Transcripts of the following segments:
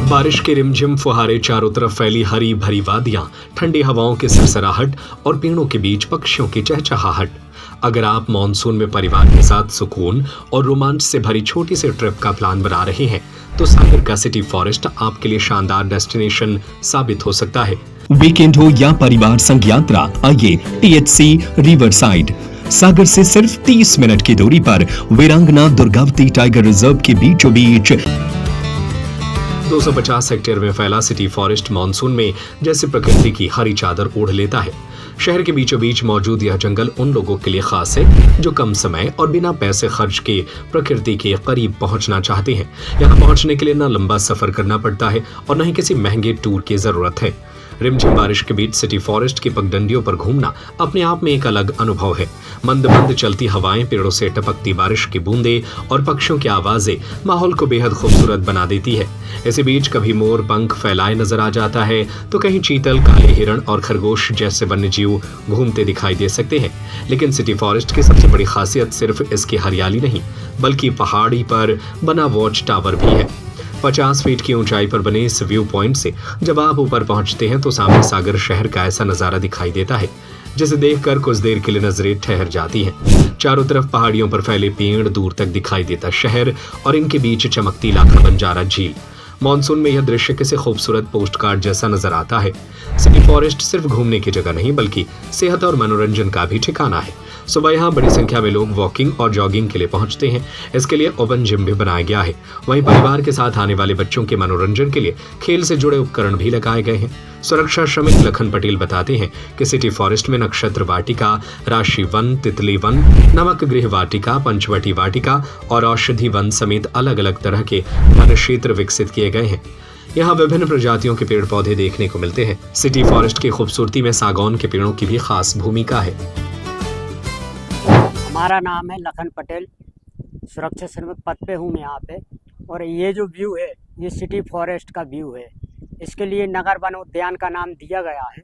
बारिश के रिमझिम फुहारे, चारों तरफ फैली हरी भरी वादियां, ठंडी हवाओं की सरसराहट और पेड़ों के बीच पक्षियों की चहचहाहट। अगर आप मॉनसून में परिवार के साथ सुकून और रोमांच से भरी छोटी सी ट्रिप का प्लान बना रहे हैं तो सागर का सिटी फॉरेस्ट आपके लिए शानदार डेस्टिनेशन साबित हो सकता है। वीकेंड हो या परिवार संग यात्रा, आइए THC रिवर साइड। सागर से सिर्फ 30 मिनट की दूरी पर वीरांगना दुर्गावती टाइगर रिजर्व के बीचों बीच 250 हेक्टेयर में फैला सिटी फॉरेस्ट मॉनसून में जैसे प्रकृति की हरी चादर ओढ़ लेता है। शहर के बीचों बीच मौजूद यह जंगल उन लोगों के लिए खास है जो कम समय और बिना पैसे खर्च के प्रकृति के करीब पहुंचना चाहते हैं। यहाँ पहुंचने के लिए न लंबा सफर करना पड़ता है और न ही किसी महंगे टूर की जरूरत है। रिमझिम बारिश के बीच सिटी फॉरेस्ट की पगडंडियों पर घूमना अपने आप में एक अलग अनुभव है। मंद मंद चलती हवाएं, पेड़ों से टपकती बारिश की बूंदें और पक्षियों की आवाजें माहौल को बेहद खूबसूरत बना देती है। इसी बीच कभी मोर पंख फैलाए नजर आ जाता है तो कहीं चीतल, काले हिरण और खरगोश जैसे वन्य जीव घूमते दिखाई दे सकते हैं। लेकिन सिटी फॉरेस्ट की सबसे बड़ी खासियत सिर्फ इसकी हरियाली नहीं बल्कि पहाड़ी पर बना वॉच टावर भी है। 50 फीट की ऊंचाई पर बने इस व्यू पॉइंट से जब आप ऊपर पहुंचते हैं तो सामने सागर शहर का ऐसा नजारा दिखाई देता है जिसे देखकर कुछ देर के लिए नजरें ठहर जाती हैं। चारों तरफ पहाड़ियों पर फैले पेड़, दूर तक दिखाई देता शहर और इनके बीच चमकती लाखा बंजारा झील। मॉनसून में यह दृश्य किसी खूबसूरत पोस्ट कार्ड जैसा नजर आता है। सिटी फॉरेस्ट सिर्फ घूमने की जगह नहीं बल्कि सेहत और मनोरंजन का भी ठिकाना है। सुबह यहाँ बड़ी संख्या में लोग वॉकिंग और जॉगिंग के लिए पहुंचते हैं। इसके लिए ओपन जिम भी बनाया गया है। वहीं परिवार के साथ आने वाले बच्चों के मनोरंजन के लिए खेल से जुड़े उपकरण भी लगाए गए हैं। सुरक्षा श्रमिक लखन पटेल बताते हैं कि सिटी फॉरेस्ट में नक्षत्र वाटिका, राशि वन, तितली वन, नमक गृह वाटिका, पंचवटी वाटिका और औषधि वन समेत अलग अलग तरह के वन क्षेत्र विकसित किए गए हैं। यहाँ विभिन्न प्रजातियों के पेड़ पौधे देखने को मिलते हैं। सिटी फॉरेस्ट की खूबसूरती में सागौन के पेड़ों की भी खास भूमिका है। हमारा नाम है लखन पटेल, सुरक्षा श्रमिक पद पे हूँ मैं यहाँ पे। और ये जो व्यू है ये सिटी फॉरेस्ट का व्यू है। इसके लिए नगर वन उद्यान का नाम दिया गया है।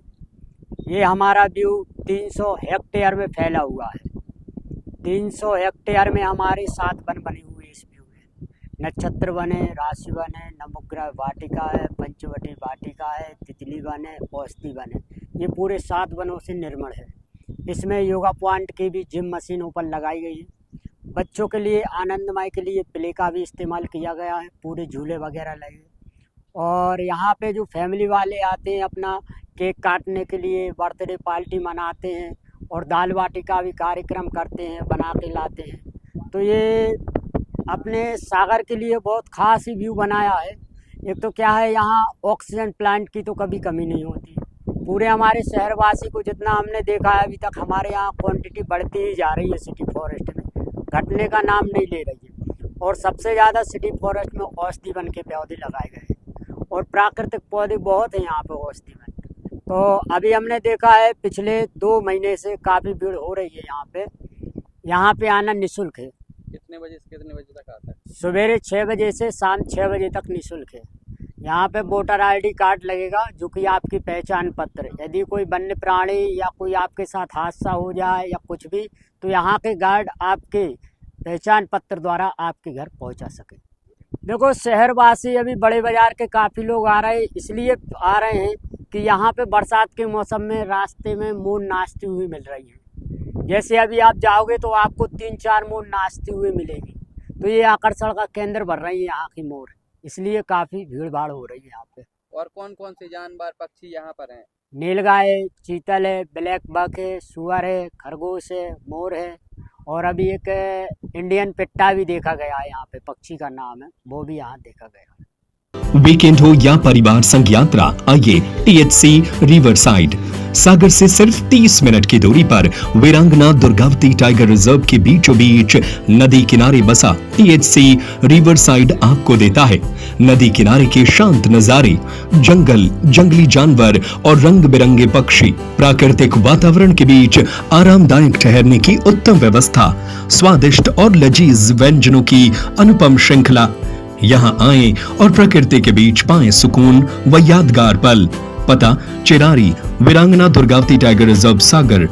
ये हमारा व्यू 300 हेक्टेयर में फैला हुआ है। 300 हेक्टेयर में हमारे 7 वन बने हुए इस व्यू में। नक्षत्र वन है, राशि वन है, नवग्रह वाटिका है, पंचवटी वाटिका है, तितली वन है, औषधि वन है। ये पूरे 7 वनों से निर्मित है। इसमें योगा पॉइंट की भी जिम मशीन ऊपर लगाई गई है। बच्चों के लिए आनंदमय के लिए प्ले का भी इस्तेमाल किया गया है। पूरे झूले वगैरह लगे और यहाँ पे जो फैमिली वाले आते हैं अपना केक काटने के लिए, बर्थडे पार्टी मनाते हैं और दाल बाटी का भी कार्यक्रम करते हैं, बना के लाते हैं। तो ये अपने सागर के लिए बहुत खास ही व्यू बनाया है। एक तो क्या है, यहाँ ऑक्सीजन प्लांट की तो कभी कमी नहीं होती। पूरे हमारे शहरवासी को जितना हमने देखा है अभी तक, हमारे यहाँ क्वांटिटी बढ़ती ही जा रही है। सिटी फॉरेस्ट में घटने का नाम नहीं ले रही है। और सबसे ज़्यादा सिटी फॉरेस्ट में औषधि वन के पौधे लगाए गए हैं और प्राकृतिक पौधे बहुत हैं यहाँ पे औषधि वन। तो अभी हमने देखा है पिछले 2 महीने से काफ़ी भीड़ हो रही है यहाँ पे। यहाँ पे आना निःशुल्क है। कितने बजे से कितने बजे तक आता है? सवेरे 6 बजे से शाम 6 बजे तक निःशुल्क है। यहाँ पे वोटर ID कार्ड लगेगा जो कि आपकी पहचान पत्र। यदि कोई वन्य प्राणी या कोई आपके साथ हादसा हो जाए या कुछ भी, तो यहाँ के गार्ड आपके पहचान पत्र द्वारा आपके घर पहुँचा सके। देखो, शहरवासी अभी बड़े बाजार के काफ़ी लोग आ रहे हैं, इसलिए आ रहे हैं कि यहाँ पे बरसात के मौसम में रास्ते में मोर नाचती हुई मिल रही है। जैसे अभी आप जाओगे तो आपको 3-4 मोर नाचती हुई मिलेगी। तो ये आकर्षण का केंद्र बन रही है यहाँ की मोर, इसलिए काफ़ी भीड़ भाड़ हो रही है यहाँ पे। और कौन कौन से जानवर पक्षी यहाँ पर हैं? नीलगाय है, चीतल है, ब्लैक बक है, सुअर है, खरगोश है, मोर है और अभी एक इंडियन पिट्टा भी देखा गया है यहाँ पे, पक्षी का नाम है, वो भी यहाँ देखा गया। वीकेंड हो या परिवार संग यात्रा, आइए THC रिवर साइड। सागर से सिर्फ 30 मिनट की दूरी पर वीरांगना दुर्गावती टाइगर रिजर्व के बीचों बीच नदी किनारे बसा THC रिवर साइड आपको देता है नदी किनारे के शांत नजारे, जंगल, जंगली जानवर और रंग बिरंगे पक्षी, प्राकृतिक वातावरण के बीच आरामदायक ठहरने की उत्तम व्यवस्था, स्वादिष्ट और लजीज व्यंजनों की अनुपम श्रृंखला। यहाँ आएं और प्रकृति के बीच पाएं सुकून व यादगार पल। पता चिरारी, वीरांगना दुर्गावती टाइगर रिजर्व, सागर।